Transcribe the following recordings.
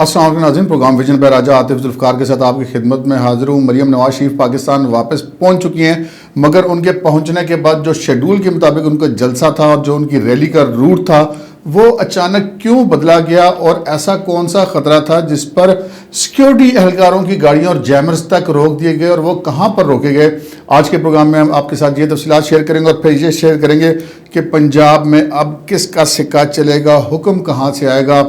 السلام علیکم ناظرین، پروگرام ویژن پہ راجہ عاطف ذوالفقار کے ساتھ آپ کی خدمت میں حاضر ہوں۔ مریم نواز شریف پاکستان واپس پہنچ چکی ہیں، مگر ان کے پہنچنے کے بعد جو شیڈول کے مطابق ان کا جلسہ تھا اور جو ان کی ریلی کا روٹ تھا وہ اچانک کیوں بدلا گیا، اور ایسا کون سا خطرہ تھا جس پر سیکیورٹی اہلکاروں کی گاڑیاں اور جیمرز تک روک دیے گئے، اور وہ کہاں پر روکے گئے؟ آج کے پروگرام میں ہم آپ کے ساتھ یہ تفصیلات شیئر کریں گے، اور پھر یہ شیئر کریں گے کہ پنجاب میں اب کس کا سکہ چلے گا، حکم کہاں سے آئے گا۔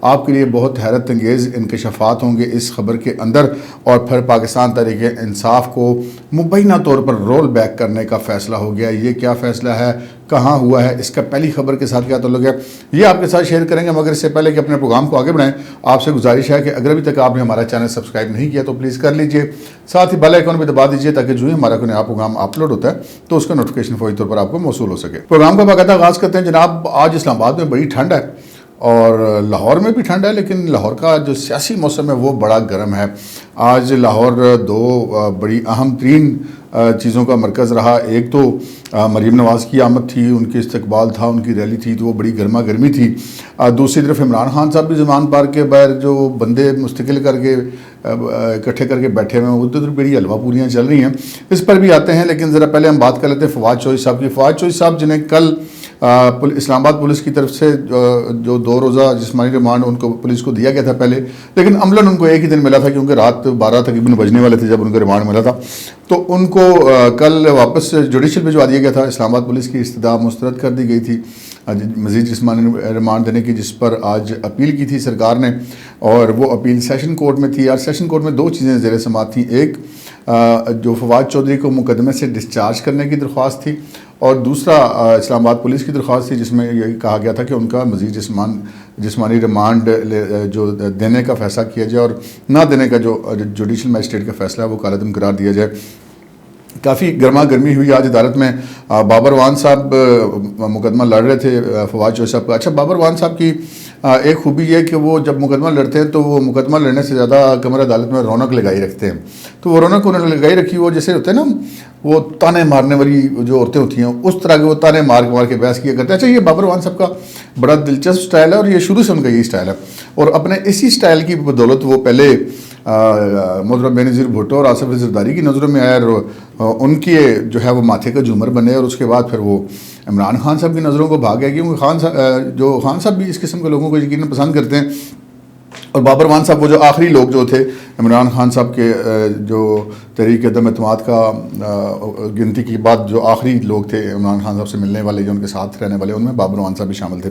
آپ کے لیے بہت حیرت انگیز انکشافات ہوں گے اس خبر کے اندر، اور پھر پاکستان تحریک انصاف کو مبینہ طور پر رول بیک کرنے کا فیصلہ ہو گیا۔ یہ کیا فیصلہ ہے، کہاں ہوا ہے، اس کا پہلی خبر کے ساتھ کیا تعلق ہے، یہ آپ کے ساتھ شیئر کریں گے۔ مگر اس سے پہلے کہ اپنے پروگرام کو آگے بڑھائیں، آپ سے گزارش ہے کہ اگر ابھی تک آپ نے ہمارا چینل سبسکرائب نہیں کیا تو پلیز کر لیجئے، ساتھ ہی بیل آئیکن بھی دبا دیجئے تاکہ جو ہی ہمارا کوئی نیا پروگرام اپلوڈ ہوتا ہے تو اس کا نوٹیفیکیشن فوری طور پر آپ کو موصول ہو سکے۔ پروگرام کا باقاعدہ آغاز کرتے ہیں۔ جناب، آج اسلام آباد میں بڑی ٹھنڈ ہے اور لاہور میں بھی ٹھنڈ ہے، لیکن لاہور کا جو سیاسی موسم ہے وہ بڑا گرم ہے۔ آج لاہور دو بڑی اہم ترین چیزوں کا مرکز رہا۔ ایک تو مریم نواز کی آمد تھی، ان کے استقبال تھا، ان کی ریلی تھی تو وہ بڑی گرما گرمی تھی۔ دوسری طرف عمران خان صاحب بھی زمان پارک کے باہر جو بندے مستقل کر کے اکٹھے کر کے بیٹھے ہوئے ہیں، ادھر بڑی حلوہ پوریاں چل رہی ہیں، اس پر بھی آتے ہیں۔ لیکن ذرا پہلے ہم بات کر لیتے ہیں فواد چوہدری صاحب کی۔ فواد چوہدری صاحب جنہیں کل اسلام آباد پولیس کی طرف سے جو 2 روزہ جسمانی ریمانڈ ان کو پولیس کو دیا گیا تھا پہلے، لیکن عملاً ان کو ایک ہی دن ملا تھا کیونکہ رات 12 تقریباً بجنے والے تھے جب ان کو ریمانڈ ملا تھا، تو ان کو کل واپس جوڈیشل بھجوا دیا گیا تھا۔ اسلام آباد پولیس کی استدعا مسترد کر دی گئی تھی مزید جسمانی ریمانڈ دینے کی، جس پر آج اپیل کی تھی سرکار نے، اور وہ اپیل سیشن کورٹ میں تھی۔ اور سیشن کورٹ میں 2 چیزیں زیر سماعت تھیں، ایک جو فواد چوہدری کو مقدمے سے ڈسچارج کرنے کی درخواست تھی، اور دوسرا اسلام آباد پولیس کی درخواست تھی جس میں یہ کہا گیا تھا کہ ان کا مزید جسمانی ریمانڈ جو دینے کا فیصلہ کیا جائے اور نہ دینے کا جو جوڈیشل مجسٹریٹ کا فیصلہ ہے وہ کالعدم قرار دیا جائے۔ کافی گرما گرمی ہوئی آج عدالت میں۔ بابر وان صاحب مقدمہ لڑ رہے تھے فواد چوہدری صاحب کا۔ اچھا، بابر وان صاحب کی ایک خوبی یہ کہ وہ جب مقدمہ لڑتے ہیں تو وہ مقدمہ لڑنے سے زیادہ کمر عدالت میں رونق لگائی رکھتے ہیں، تو وہ رونق انہوں نے لگائی رکھی، وہ جیسے ہوتے ہیں نا وہ تانے مارنے والی جو عورتیں ہوتی ہیں اس طرح کے وہ تانے مار کے بحث کیا کرتے ہیں۔ اچھا، یہ بابر وان صاحب کا بڑا دلچسپ سٹائل ہے اور یہ شروع سے ان کا یہی سٹائل ہے، اور اپنے اسی سٹائل کی بدولت وہ پہلے محترم بینظیر بھٹو اور آصف زرداری کی نظروں میں آئے اور ان کی جو ہے وہ ماتھے کا جھومر بنے، اور اس کے بعد پھر وہ عمران خان صاحب کی نظروں کو بھاگ گیا، کیونکہ خان صاحب بھی اس قسم کے لوگوں کو یقیناً پسند کرتے ہیں۔ اور بابر وان صاحب وہ جو آخری لوگ جو تھے عمران خان صاحب کے جو تحریک عدم اعتماد کا گنتی کے بعد جو آخری لوگ تھے عمران خان صاحب سے ملنے والے یا ان کے ساتھ رہنے والے، ان میں بابر وان صاحب بھی شامل تھے۔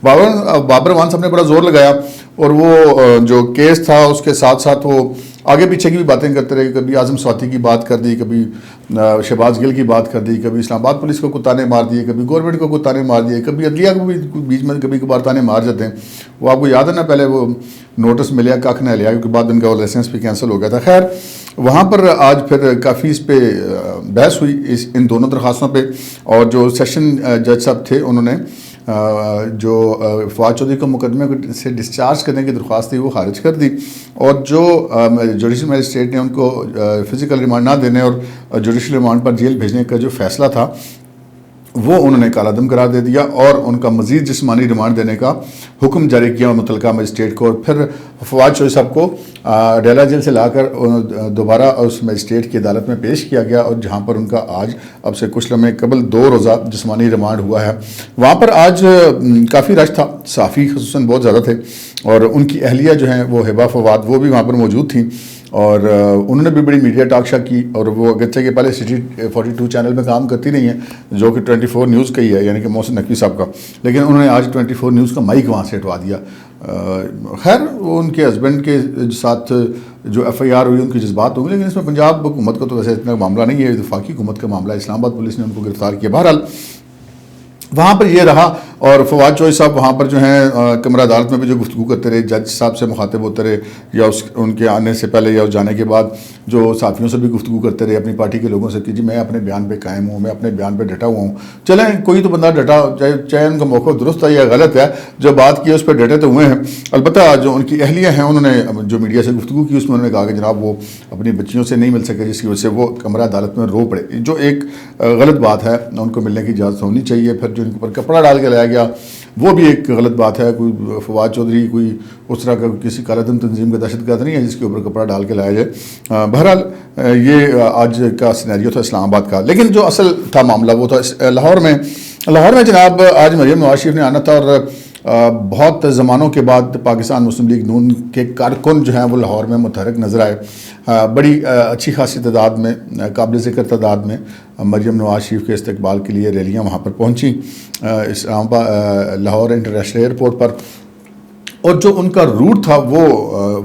بابر وان صاحب نے بڑا زور لگایا، اور وہ جو کیس تھا اس کے ساتھ ساتھ وہ آگے پیچھے کی بھی باتیں کرتے رہے، کبھی اعظم سواتی کی بات کر دی، کبھی شہباز گل کی بات کر دی، کبھی اسلام آباد پولیس کو تانے مار دیے، کبھی گورنمنٹ کو تانے مار دیے، کبھی عدلیہ کو بھی بیچ میں کبھی کبھار تانے مار جاتے ہیں۔ وہ آپ کو یاد ہے نا، پہلے وہ نوٹس ملیا کاک نہ لیا، کیونکہ بعد ان کا وہ لائسنس بھی کینسل ہو گیا تھا۔ خیر، وہاں پر آج پھر کافی اس پہ بحث ہوئی ان دونوں درخواستوں پہ، اور جو سیشن جج صاحب تھے انہوں نے جو فواد چوہدری کو مقدمے سے ڈسچارج کرنے کی درخواست تھی وہ خارج کر دی، اور جو جوڈیشل مجسٹریٹ نے ان کو فزیکل ریمانڈ نہ دینے اور جوڈیشل ریمانڈ پر جیل بھیجنے کا جو فیصلہ تھا وہ انہوں نے کالعدم قرار دے دیا، اور ان کا مزید جسمانی ریمانڈ دینے کا حکم جاری کیا متعلقہ مجسٹریٹ کو۔ اور پھر فواد چوہدری صاحب کو ڈیلا جیل سے لا کر دوبارہ اس مجسٹریٹ کی عدالت میں پیش کیا گیا، اور جہاں پر ان کا آج اب سے کچھ لمحے قبل 2 روزہ جسمانی ریمانڈ ہوا ہے۔ وہاں پر آج کافی رش تھا، صحافی خصوصاً بہت زیادہ تھے، اور ان کی اہلیہ جو ہیں وہ ہبہ فواد وہ بھی وہاں پر موجود تھیں، اور انہوں نے بھی بڑی میڈیا ٹاک شو کی، اور وہ اگرچہ کہ پہلے سٹی 42 چینل میں کام کرتی نہیں ہیں جو کہ 24 نیوز کا ہی ہے، یعنی کہ محسن نقوی صاحب کا، لیکن انہوں نے آج 24 نیوز کا مائک وہاں سے ہٹوا دیا۔ خیر، وہ ان کے ہسبینڈ کے ساتھ جو FIR ہوئی ان کی جذبات ہوں گے، لیکن اس میں پنجاب حکومت کا تو ویسے اتنا معاملہ نہیں ہے، وفاقی حکومت کا معاملہ ہے۔ اسلام آباد پولیس نے ان کو گرفتار کیا۔ بہرحال وہاں پر یہ رہا، اور فواد چوہدری صاحب وہاں پر جو ہیں کمرہ عدالت میں بھی جو گفتگو کرتے رہے، جج صاحب سے مخاطب ہوتے رہے، یا ان کے آنے سے پہلے یا اس جانے کے بعد جو صحافیوں سے بھی گفتگو کرتے رہے اپنی پارٹی کے لوگوں سے کہ جی میں اپنے بیان پہ قائم ہوں، میں اپنے بیان پہ ڈٹا ہوا ہوں۔ چلیں، کوئی تو بندہ ڈٹا، چاہے ان کا موقف درست ہے یا غلط ہے، جو بات کی اس پہ ڈٹے تو ہوئے ہیں۔ البتہ جو ان کی اہلیہ ہیں انہوں نے جو میڈیا سے گفتگو کی اس میں انہوں نے کہا کہ جناب وہ اپنی بچیوں سے نہیں مل سکے، جس کی وجہ سے وہ کمرہ عدالت میں رو پڑے، جو ایک غلط بات ہے، ان کو ملنے کی اجازت ہونی چاہیے۔ پھر جو ان کے اوپر کپڑا ڈال کے لایا گیا وہ بھی ایک غلط بات ہے. کوئی فواد چودھری کوئی اس طرح کا کسی کالا دم تنظیم کا دہشت گرد نہیں ہے جس کے اوپر کپڑا ڈال کے لایا جائے. بہرحال یہ آج کا سینیریو تھا اسلام آباد کا. لیکن جو اصل تھا معاملہ وہ تھا لاہور میں. لاہور میں جناب آج مریم نواز شریف نے آنا تھا اور بہت زمانوں کے بعد پاکستان مسلم لیگ نون کے کارکن جو ہیں وہ لاہور میں متحرک نظر آئے. بڑی اچھی خاصی تعداد میں, قابل ذکر تعداد میں مریم نواز شریف کے استقبال کے لیے ریلیاں وہاں پر پہنچیں اسلام آباد لاہور انٹرنیشنل ایئرپورٹ پر. اور جو ان کا روٹ تھا وہ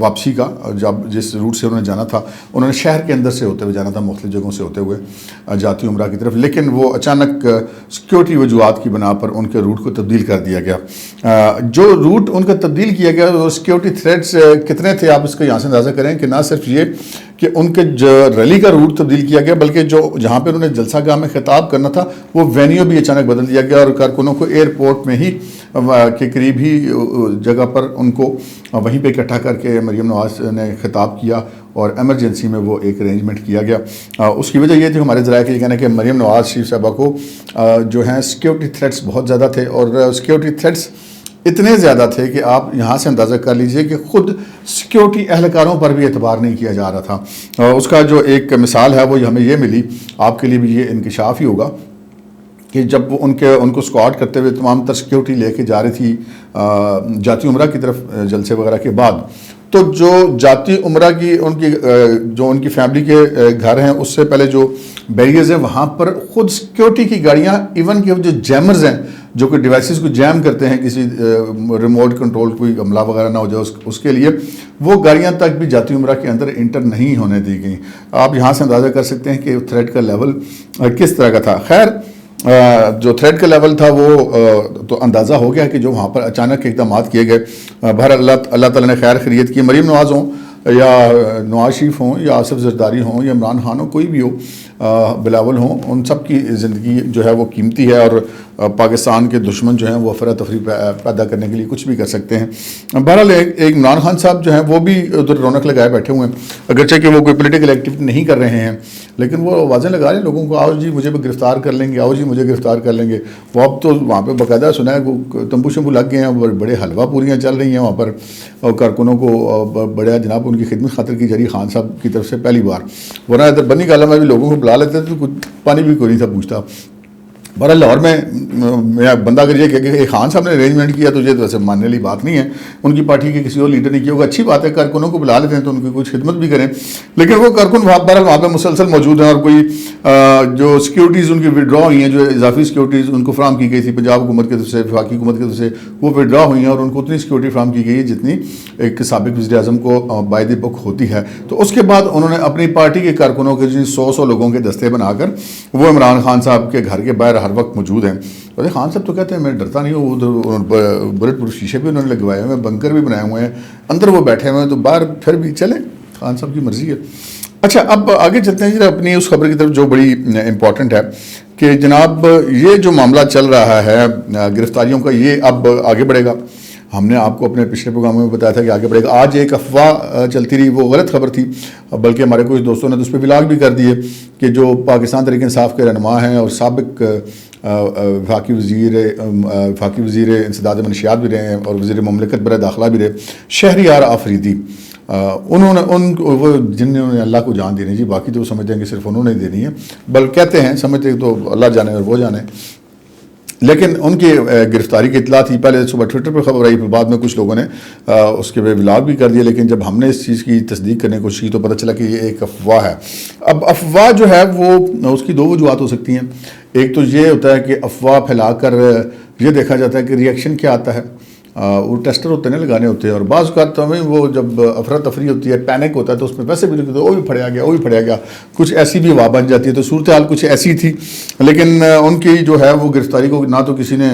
واپسی کا, جب جس روٹ سے انہوں نے جانا تھا انہوں نے شہر کے اندر سے ہوتے ہوئے جانا تھا, مختلف جگہوں سے ہوتے ہوئے جاتی عمرہ کی طرف. لیکن وہ اچانک سیکیورٹی وجوہات کی بنا پر ان کے روٹ کو تبدیل کر دیا گیا. جو روٹ ان کا تبدیل کیا گیا وہ سیکیورٹی تھریٹس کتنے تھے آپ اس کا یہاں سے اندازہ کریں کہ نہ صرف یہ کہ ان کے ریلی کا روٹ تبدیل کیا گیا بلکہ جو جہاں پہ انہوں نے جلسہ گاہ میں خطاب کرنا تھا وہ وینیو بھی اچانک بدل دیا گیا اور کارکنوں کو ایئرپورٹ میں ہی کے قریب ہی جگہ پر ان کو وہیں پہ اکٹھا کر کے مریم نواز نے خطاب کیا اور ایمرجنسی میں وہ ایک ارینجمنٹ کیا گیا. اس کی وجہ یہ تھی ہمارے ذرائع کے یہ کہنا کہ مریم نواز شریف صاحبہ کو جو ہیں سیکیورٹی تھریٹس بہت زیادہ تھے اور سیکیورٹی تھریٹس اتنے زیادہ تھے کہ آپ یہاں سے اندازہ کر لیجئے کہ خود سیکیورٹی اہلکاروں پر بھی اعتبار نہیں کیا جا رہا تھا. اس کا جو ایک مثال ہے وہ ہمیں یہ ملی, آپ کے لیے بھی یہ انکشاف ہی ہوگا کہ جب وہ ان کو اسکواڈ کرتے ہوئے تمام تر سیکیورٹی لے کے جا رہی تھی جاتی عمرہ کی طرف جلسے وغیرہ کے بعد, تو جو جاتی عمرہ کی ان کی فیملی کے گھر ہیں اس سے پہلے جو بیریئرز ہیں وہاں پر خود سیکیورٹی کی گاڑیاں, ایون کہ جو جیمرز ہیں جو کہ ڈیوائسز کو جیم کرتے ہیں کسی ریموٹ کنٹرول کوئی حملہ وغیرہ نہ ہو جائے اس کے لیے, وہ گاڑیاں تک بھی جاتی عمرہ کے اندر انٹر نہیں ہونے دی گئیں. آپ یہاں سے اندازہ کر سکتے ہیں کہ تھریٹ کا لیول کس طرح کا تھا. خیر جو تھریٹ کا لیول تھا وہ تو اندازہ ہو گیا کہ جو وہاں پر اچانک اقدامات کیے گئے. بہر اللہ تعالیٰ نے خیر خیریت کی. مریم نواز ہوں یا نواز شریف ہوں یا آصف زرداری ہوں یا عمران خان ہو, کوئی بھی ہو, بلاول ہوں, ان سب کی زندگی جو ہے وہ قیمتی ہے اور پاکستان کے دشمن جو ہیں وہ افراتفری پیدا کرنے کے لیے کچھ بھی کر سکتے ہیں. بہرحال ایک عمران خان صاحب جو ہیں وہ بھی ادھر رونق لگائے بیٹھے ہوئے ہیں, اگرچہ کہ وہ کوئی پولیٹیکل ایکٹیویٹی نہیں کر رہے ہیں لیکن وہ آوازیں لگا رہے ہیں لوگوں کو, آؤ جی مجھے بھی گرفتار کر لیں گے, آؤ جی مجھے گرفتار کر لیں گے. وہ اب تو وہاں پہ باقاعدہ سنا ہے تمبو شمبو لگ گئے ہیں, بڑے حلوہ پوریاں چل رہی ہیں وہاں پر, اور کارکنوں کو بڑے جناب ان کی خدمت خاطر کی جا رہی خان صاحب کی طرف سے پہلی بار. ورنہ ادھر بنی گالا میں بھی لوگوں کو بلا لیتے تھے تو پانی بھی کوئی نہیں تھا پوچھتا. بہرحال لاہور میں بندہ اگر یہ کہ خان صاحب نے ارینجمنٹ کیا تو یہ تو ویسے ماننے والی بات نہیں ہے, ان کی پارٹی کے کسی اور لیڈر نے کیا ہوگا. اچھی بات ہے کارکنوں کو بلا لیتے ہیں تو ان کی کچھ خدمت بھی کریں, لیکن وہ کارکن بہرحال وہاں پہ مسلسل موجود ہیں اور کوئی جو سیکیورٹیز ان کی وڈرا ہوئی ہیں, جو اضافی سیکیورٹیز ان کو فراہم کی گئی تھی پنجاب حکومت کی طرف سے, وفاقی حکومت کی طرف سے, وہ وڈرا ہوئی ہیں اور ان کو اتنی سیکیورٹی فراہم کی گئی ہے جتنی ایک سابق وزیر اعظم کو بائی دی بک ہوتی ہے. تو اس کے بعد انہوں نے اپنی پارٹی کے کارکنوں کے 100 لوگوں کے دستے بنا کر وہ عمران خان صاحب کے گھر کے باہر ہر وقت موجود ہیں. ارے خان صاحب تو کہتے ہیں میں ڈرتا نہیں ہوں, ادھر بلٹ پروف شیشے بھی انہوں نے لگوائے ہوئے ہیں, بنکر بھی بنائے ہوئے ہیں, اندر وہ بیٹھے ہوئے ہیں, تو باہر پھر بھی چلیں, خان صاحب کی مرضی ہے. اچھا اب آگے چلتے ہیں جی اپنی اس خبر کی طرف جو بڑی امپورٹنٹ ہے کہ جناب یہ جو معاملہ چل رہا ہے گرفتاریوں کا, یہ اب آگے بڑھے گا. ہم نے آپ کو اپنے پچھلے پروگراموں میں بتایا تھا کہ آگے بڑھے گا. آج ایک افواہ چلتی رہی, وہ غلط خبر تھی, بلکہ ہمارے کچھ دوستوں نے تو اس پہ بلاگ بھی کر دیے کہ جو پاکستان تحریک انصاف کے رہنما ہیں اور سابق وفاقی وزیر انسداد منشیات بھی رہے ہیں اور وزیر مملکت برائے داخلہ بھی رہے, شہریار آفریدی, انہوں نے وہ جنہوں نے اللہ کو جان دینی جی, باقی تو سمجھتے ہیں کہ صرف انہوں نے دینی ہے, بلکہ کہتے ہیں سمجھتے تو اللہ جانے اور وہ جانے, لیکن ان کی گرفتاری کی اطلاع تھی. پہلے صبح ٹویٹر پہ خبر آئی, پھر بعد میں کچھ لوگوں نے اس کے ولاگ بھی کر دیے, لیکن جب ہم نے اس چیز کی تصدیق کرنے کی کوشش کی تو پتہ چلا کہ یہ ایک افواہ ہے. اب افواہ جو ہے وہ اس کی 2 وجوہات ہو سکتی ہیں. ایک تو یہ ہوتا ہے کہ افواہ پھیلا کر یہ دیکھا جاتا ہے کہ ریئیکشن کیا آتا ہے, وہ ٹیسٹر ہوتے ہیں لگانے ہوتے ہیں, اور بعض اوقات ہمیں وہ جب افراتفری ہوتی ہے, پینک ہوتا ہے, تو اس میں ویسے بھی وہ بھی پھڑیا گیا, کچھ ایسی بھی ہوا بن جاتی ہے. تو صورتحال کچھ ایسی تھی, لیکن ان کی جو ہے وہ گرفتاری کو نہ تو کسی نے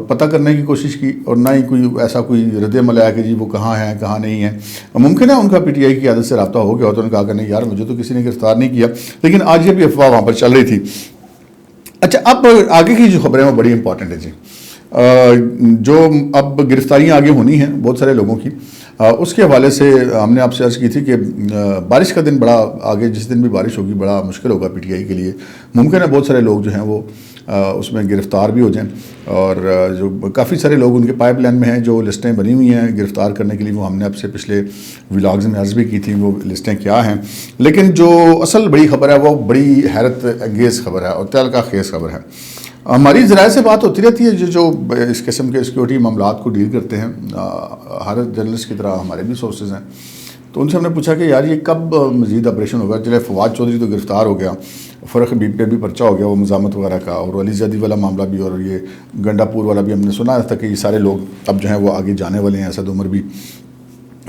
پتہ کرنے کی کوشش کی اور نہ ہی کوئی رد عمل آیا کہ جی وہ کہاں ہیں کہاں نہیں ہیں. ممکن ہے ان کا پی ٹی آئی کی عادت سے رابطہ ہو گیا ہو تو انہوں نے کہا کہ نہیں یار مجھے تو کسی نے گرفتار نہیں کیا, لیکن آج یہ بھی افواہ وہاں پر چل رہی تھی. اچھا اب آگے کی جو خبریں ہیں وہ بڑی امپورٹنٹ ہے جی. جو اب گرفتاریاں آگے ہونی ہیں بہت سارے لوگوں کی, اس کے حوالے سے ہم نے آپ سے عرض کی تھی کہ بارش کا دن بڑا آگے، جس دن بھی بارش ہوگی بڑا مشکل ہوگا پی ٹی آئی کے لیے. ممکن ہے بہت سارے لوگ جو ہیں وہ اس میں گرفتار بھی ہو جائیں، اور جو کافی سارے لوگ ان کے پائپ لائن میں ہیں، جو لسٹیں بنی ہوئی ہیں گرفتار کرنے کے لیے، وہ ہم نے اب سے پچھلے ولاگز میں عرض بھی کی تھی وہ لسٹیں کیا ہیں. لیکن جو اصل بڑی خبر ہے وہ بڑی حیرت انگیز خبر ہے اور تعلقہ خیز خبر ہے. ہماری ذرائع سے بات ہوتی رہتی ہے جو اس قسم کے سیکورٹی معاملات کو ڈیل کرتے ہیں، ہر جرنلسٹ کی طرح ہمارے بھی سورسز ہیں. تو ان سے ہم نے پوچھا کہ یار یہ کب مزید آپریشن ہوگا؟ چلے فواد چودھری تو گرفتار ہو گیا، فرق حبیب پہ بھی پرچہ ہو گیا وہ مزاحمت وغیرہ کا، اور علی زیدی والا معاملہ بھی، اور یہ گنڈا پور والا بھی ہم نے سنا تھا کہ یہ سارے لوگ اب جو ہیں وہ آگے جانے والے ہیں. اسد عمر بھی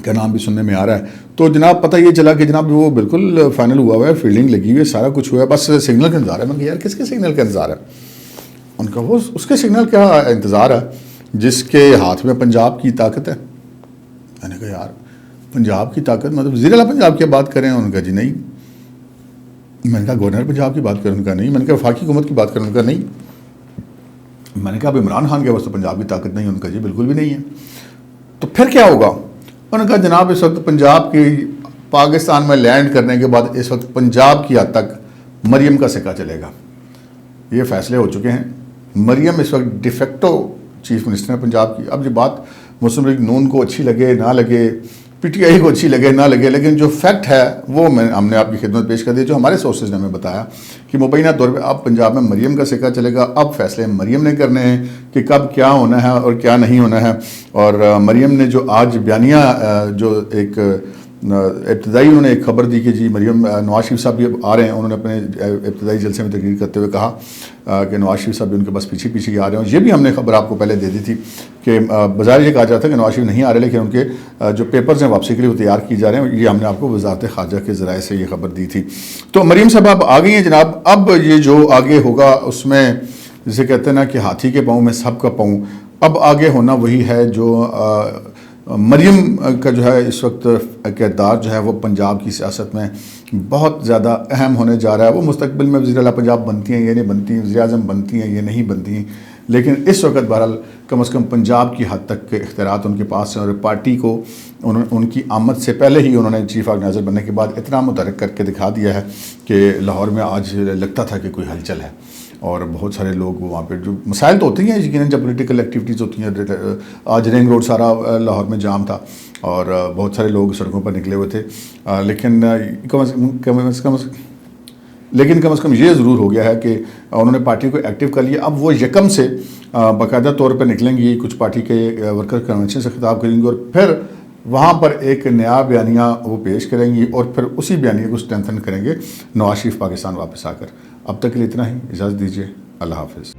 کا نام بھی سننے میں آ رہا ہے. تو جناب پتہ یہ چلا کہ جناب وہ بالکل فائنل ہوا ہے، فیلڈنگ لگی ہوئی ہے، سارا کچھ ہوا ہے، بس سگنل کا انتظار ہے. میں نے کہا یار کس کے سگنل کا انتظار ہے؟ ان کا وہ اس کے سگنل کا انتظار ہے جس کے ہاتھ میں پنجاب کی طاقت ہے. میں نے کہا یار پنجاب کی طاقت مطلب وزیر اعلیٰ پنجاب کی بات کریں؟ ان کا جی نہیں. میں نے کہا گورنر پنجاب کی بات کریں؟ ان کا نہیں. میں نے کہا وفاقی حکومت کی بات کریں؟ ان کا نہیں. میں نے کہا اب عمران خان کے پاس تو پنجاب کی طاقت نہیں. ان کا جی بالکل بھی نہیں ہے. تو پھر کیا ہوگا؟ انہوں نے کہا جناب اس وقت پنجاب کی پاکستان میں لینڈ کرنے کے بعد اس وقت پنجاب کی حد تک مریم کا سکہ چلے گا. یہ فیصلے ہو چکے ہیں. مریم اس وقت ڈیفیکٹو چیف منسٹر ہے پنجاب کی. اب یہ بات مسلم لیگ نون کو اچھی لگے نہ لگے، پی ٹی آئی کو اچھی لگے نہ لگے، لیکن جو فیکٹ ہے وہ ہم نے آپ کی خدمت پیش کر دی، جو ہمارے سورسز نے ہمیں بتایا کہ مبینہ طور پہ اب پنجاب میں مریم کا سکہ چلے گا. اب فیصلے مریم نے کرنے ہیں کہ کب کیا ہونا ہے اور کیا نہیں ہونا ہے. اور مریم نے جو آج بیانیہ جو ایک ابتدائی انہوں نے ایک خبر دی کہ جی مریم نواز شریف صاحب بھی اب آ رہے ہیں. انہوں نے اپنے ابتدائی جلسے میں تقریر کرتے ہوئے کہا کہ نواز شریف صاحب بھی ان کے بس پیچھے پیچھے ہی آ رہے ہیں. یہ بھی ہم نے خبر آپ کو پہلے دے دی تھی کہ بظاہر یہ کہا جاتا ہے کہ نواز شریف نہیں آ رہے، لیکن ان کے جو پیپرز ہیں واپسی کے لیے وہ تیار کی جا رہے ہیں. یہ ہم نے آپ کو وزارت خارجہ کے ذرائع سے یہ خبر دی تھی. تو مریم صاحب اب آ گئی ہیں جناب. اب یہ جو آگے ہوگا اس میں جسے کہتے ہیں نا کہ ہاتھی کے پاؤں میں سب کا پاؤں، اب آگے ہونا وہی ہے جو مریم کا جو ہے اس وقت کردار جو ہے وہ پنجاب کی سیاست میں بہت زیادہ اہم ہونے جا رہا ہے. وہ مستقبل میں وزیر اعلیٰ پنجاب بنتی ہیں یہ نہیں بنتی ہیں، وزیر اعظم بنتی ہیں یہ نہیں بنتی ہیں، لیکن اس وقت بہرحال کم از کم پنجاب کی حد تک کے اختیارات ان کے پاس ہیں. اور پارٹی کو ان کی آمد سے پہلے ہی انہوں نے چیف آرگنائزر بننے کے بعد اتنا متحرک کر کے دکھا دیا ہے کہ لاہور میں آج لگتا تھا کہ کوئی ہلچل ہے. اور بہت سارے لوگ وہاں پہ جو مسائل تو ہوتے ہیں یقیناً جب پولیٹیکل ایکٹیویٹیز ہوتی ہیں. آج رنگ روڈ سارا لاہور میں جام تھا اور بہت سارے لوگ سڑکوں پر نکلے ہوئے تھے، لیکن کم از کم یہ ضرور ہو گیا ہے کہ انہوں نے پارٹی کو ایکٹیو کر لیا. اب وہ یکم سے باقاعدہ طور پر نکلیں گی، کچھ پارٹی کے ورکر کنونشن سے خطاب کریں گے اور پھر وہاں پر ایک نیا بیانیہ وہ پیش کریں گی اور پھر اسی بیانیے کو اسٹرینتھن کریں گے نواز شریف پاکستان واپس آ کر. اب تک کے لیے اتنا ہی، اجازت دیجیے، اللہ حافظ.